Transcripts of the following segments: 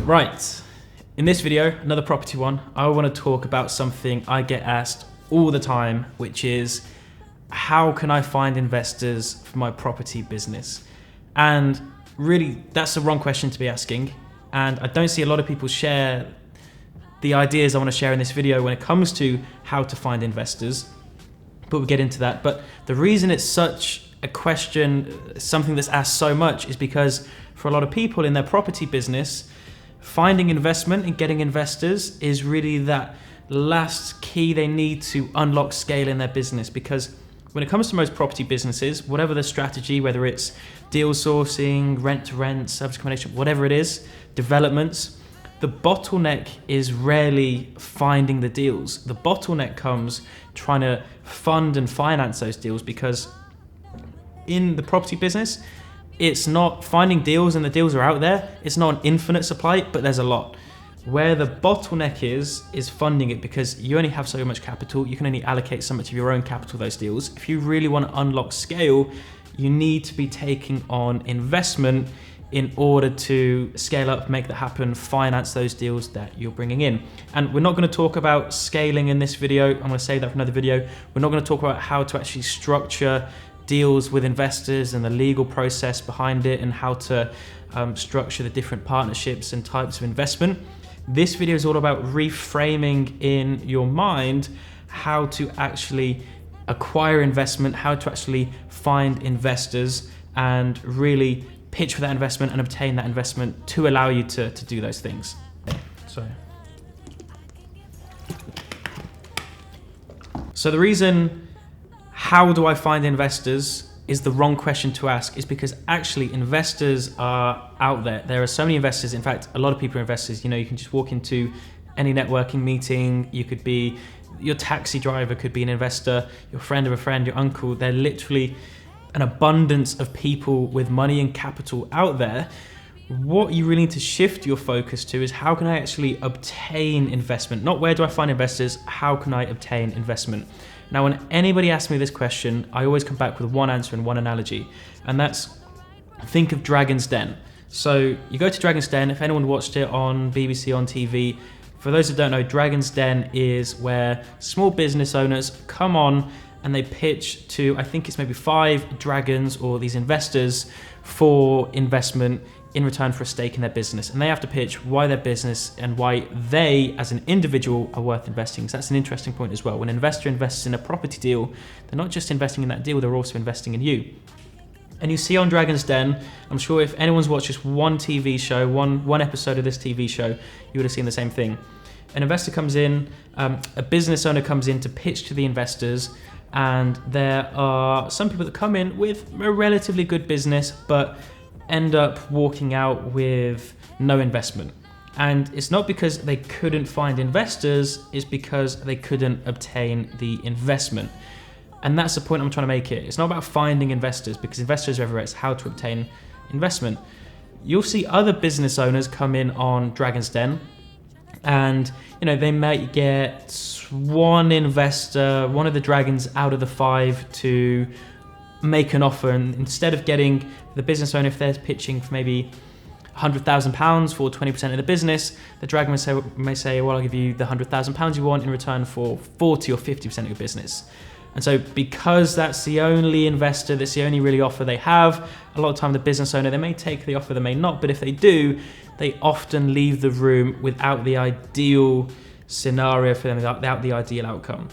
Right, in this video, another property one, I want to talk about something I get asked all the time, which is how can I find investors for my property business? And really, that's the wrong question to be asking. And I don't see a lot of people share the ideas I want to share in this video when it comes to how to find investors, but we'll get into that. But the reason it's such a question, something that's asked so much, is because for a lot of people in their property business, finding investment and getting investors is really that last key they need to unlock scale in their business. Because when it comes to most property businesses, whatever the strategy, whether it's deal sourcing, rent to rent, service accommodation, whatever it is, developments, the bottleneck is rarely finding the deals. The bottleneck comes trying to fund and finance those deals, because in the property business, it's not finding deals and the deals are out there. It's not an infinite supply, but there's a lot. Where the bottleneck is funding it, because you only have so much capital. You can only allocate so much of your own capital to those deals. If you really want to unlock scale, you need to be taking on investment in order to scale up, make that happen, finance those deals that you're bringing in. And we're not going to talk about scaling in this video. I'm going to save that for another video. We're not going to talk about how to actually structure deals with investors and the legal process behind it, and how to structure the different partnerships and types of investment. This video is all about reframing in your mind how to actually acquire investment, how to actually find investors and really pitch for that investment and obtain that investment to allow you to do those things. So the reason how do I find investors is the wrong question to ask, is because actually investors are out there. There are so many investors. In fact, a lot of people are investors. You know, you can just walk into any networking meeting. You could be, your taxi driver could be an investor, your friend of a friend, your uncle. They're literally an abundance of people with money and capital out there. What you really need to shift your focus to is how can I actually obtain investment? Not where do I find investors, how can I obtain investment? Now, when anybody asks me this question, I always come back with one answer and one analogy, and that's think of Dragon's Den. So you go to Dragon's Den, if anyone watched it on BBC, on TV, for those that don't know, Dragon's Den is where small business owners come on and they pitch to, I think it's maybe 5 dragons or these investors for investment in return for a stake in their business. And they have to pitch why their business and why they as an individual are worth investing. So that's an interesting point as well. When an investor invests in a property deal, they're not just investing in that deal, they're also investing in you. And you see on Dragon's Den, I'm sure if anyone's watched just one TV show, one episode of this TV show, you would have seen the same thing. An investor comes in, a business owner comes in to pitch to the investors, and there are some people that come in with a relatively good business, but end up walking out with no investment. And it's not because they couldn't find investors, it's because they couldn't obtain the investment. And that's the point I'm trying to make here. It's not about finding investors, because investors are everywhere. It's how to obtain investment. You'll see other business owners come in on Dragon's Den, and they might get one investor, one of the dragons out of the 5 to make an offer, and instead of getting the business owner, if they're pitching for maybe £100,000 for 20% of the business, the dragon may say, well, I'll give you the £100,000 you want in return for 40 or 50% of your business. And so because that's the only investor, that's the only really offer they have, a lot of time the business owner, they may take the offer, they may not, but if they do, they often leave the room without the ideal scenario for them, without the ideal outcome.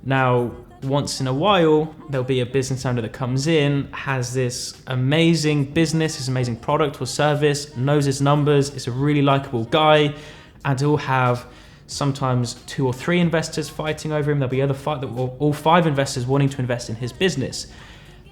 Now, once in a while, there'll be a business owner that comes in, has this amazing business, this amazing product or service, knows his numbers, is a really likable guy, and he'll have sometimes 2 or 3 investors fighting over him. There'll be all 5 investors wanting to invest in his business.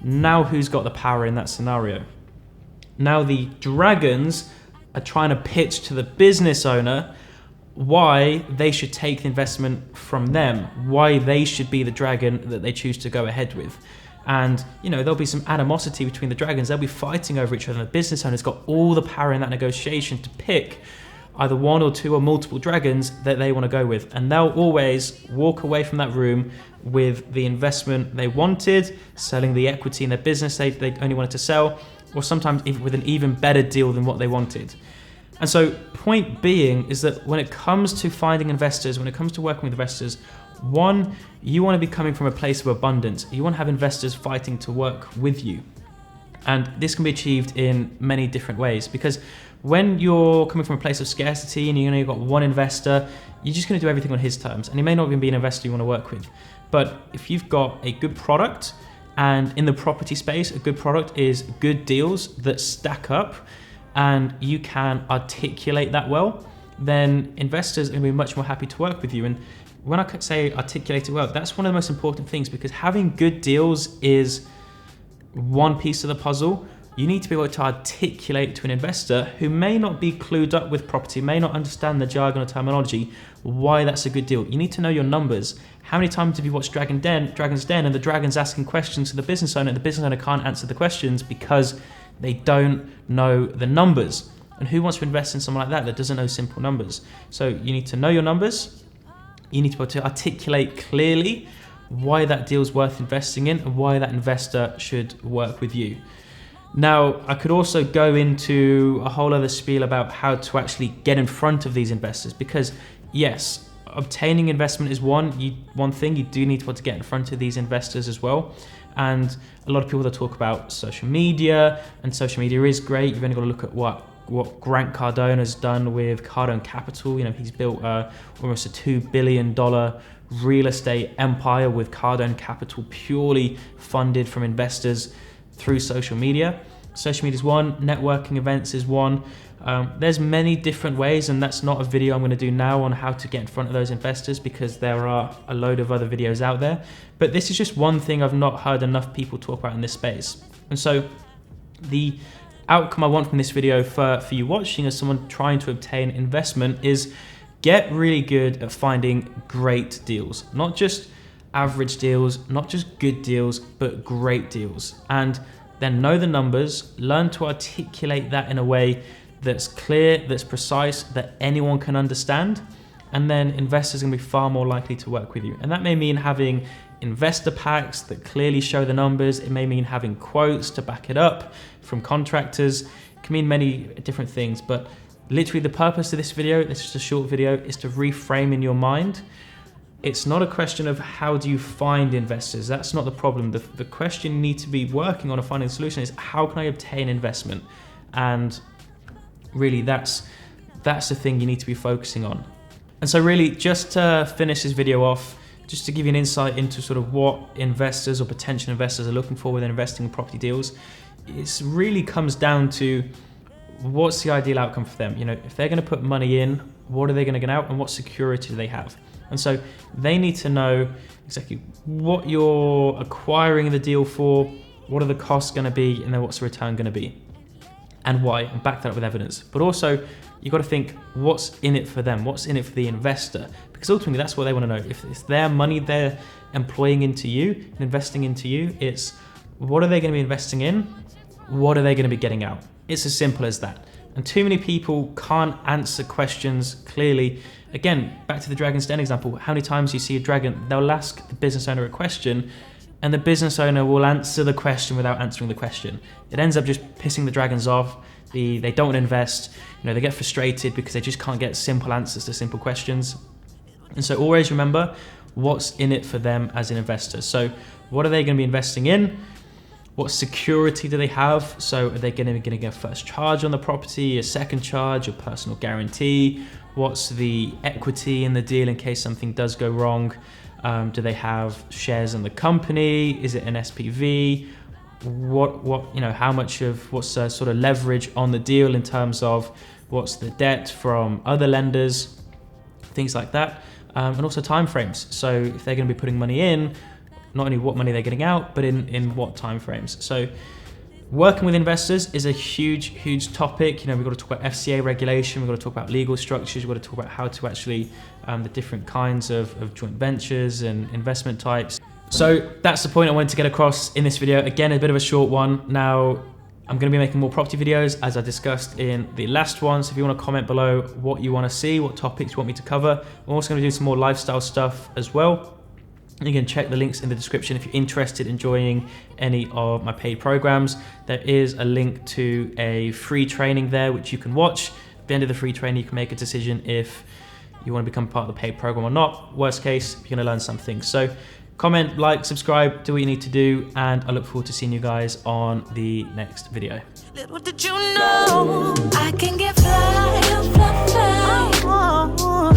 Now who's got the power in that scenario? Now the dragons are trying to pitch to the business owner why they should take the investment from them, why they should be the dragon that they choose to go ahead with. And there'll be some animosity between the dragons. They'll be fighting over each other, and the business owner's got all the power in that negotiation to pick either 1 or 2 or multiple dragons that they want to go with. And they'll always walk away from that room with the investment they wanted, selling the equity in their business they only wanted to sell, or sometimes even with an even better deal than what they wanted. And so point being is that when it comes to finding investors, when it comes to working with investors, one, you want to be coming from a place of abundance. You want to have investors fighting to work with you. And this can be achieved in many different ways, because when you're coming from a place of scarcity and you've got one investor, you're just going to do everything on his terms. And he may not even be an investor you want to work with. But if you've got a good product, and in the property space, a good product is good deals that stack up, and you can articulate that well, then investors are going to be much more happy to work with you. And when I say articulate it well, that's one of the most important things, because having good deals is one piece of the puzzle. You need to be able to articulate to an investor who may not be clued up with property, may not understand the jargon or terminology, why that's a good deal. You need to know your numbers. How many times have you watched Dragon's Den and the dragon's asking questions to the business owner, and the business owner can't answer the questions because they don't know the numbers? And who wants to invest in someone like that doesn't know simple numbers? So you need to know your numbers. You need to be able to articulate clearly why that deal's worth investing in and why that investor should work with you. Now, I could also go into a whole other spiel about how to actually get in front of these investors, because yes, obtaining investment is one thing. You do need to be able to get in front of these investors as well. And a lot of people that talk about social media, and social media is great. You've only got to look at what Grant Cardone has done with Cardone Capital. He's built almost a $2 billion real estate empire with Cardone Capital, purely funded from investors through social media. Social media is one, networking events is one. There's many different ways, and that's not a video I'm going to do now on how to get in front of those investors, because there are a load of other videos out there. But this is just one thing I've not heard enough people talk about in this space. And so the outcome I want from this video for you watching as someone trying to obtain investment is get really good at finding great deals. Not just average deals, not just good deals, but great deals. And then know the numbers, learn to articulate that in a way that's clear, that's precise, that anyone can understand. And then investors are going to be far more likely to work with you. And that may mean having investor packs that clearly show the numbers. It may mean having quotes to back it up from contractors. It can mean many different things, but literally the purpose of this video, this is just a short video, is to reframe in your mind. It's not a question of how do you find investors. That's not the problem. The question you need to be working on or finding a solution is, how can I obtain investment? And really that's the thing you need to be focusing on. And so really, just to finish this video off, just to give you an insight into sort of what investors or potential investors are looking for when they're investing in property deals, it really comes down to what's the ideal outcome for them. If they're going to put money in, what are they going to get out, and what security do they have? And so they need to know exactly what you're acquiring the deal for, what are the costs going to be, and then what's the return going to be, and why, and back that up with evidence. But also, you've got to think, what's in it for them? What's in it for the investor? Because ultimately, that's what they want to know. If it's their money they're employing into you and investing into you, it's what are they going to be investing in? What are they going to be getting out? It's as simple as that. And too many people can't answer questions clearly. Again, back to the Dragon's Den example, how many times you see a dragon, they'll ask the business owner a question, and the business owner will answer the question without answering the question. It ends up just pissing the dragons off. They don't want to invest. They get frustrated because they just can't get simple answers to simple questions. And so always remember what's in it for them as an investor. So what are they going to be investing in? What security do they have? So are they going to get a first charge on the property, a second charge, a personal guarantee? What's the equity in the deal in case something does go wrong? Do they have shares in the company? Is it an SPV? How much of what's the sort of leverage on the deal in terms of what's the debt from other lenders, things like that, and also timeframes. So if they're going to be putting money in, not only what money they're getting out, but in what timeframes. So working with investors is a huge topic. We've got to talk about FCA regulation, we've got to talk about legal structures, we've got to talk about how to actually the different kinds of joint ventures and investment types. So that's the point I wanted to get across in this video. Again, a bit of a short one. Now, I'm going to be making more property videos as I discussed in the last one. So if you want to comment below what you want to see, what topics you want me to cover. I'm also going to do some more lifestyle stuff as well. You can check the links in the description if you're interested in joining any of my paid programs. There is a link to a free training there which you can watch. At the end of the free training, you can make a decision if you want to become part of the paid program or not. Worst case, you're going to learn something. So comment, like, subscribe, do what you need to do, and I look forward to seeing you guys on the next video. Little did you know I can get fly, fly, fly.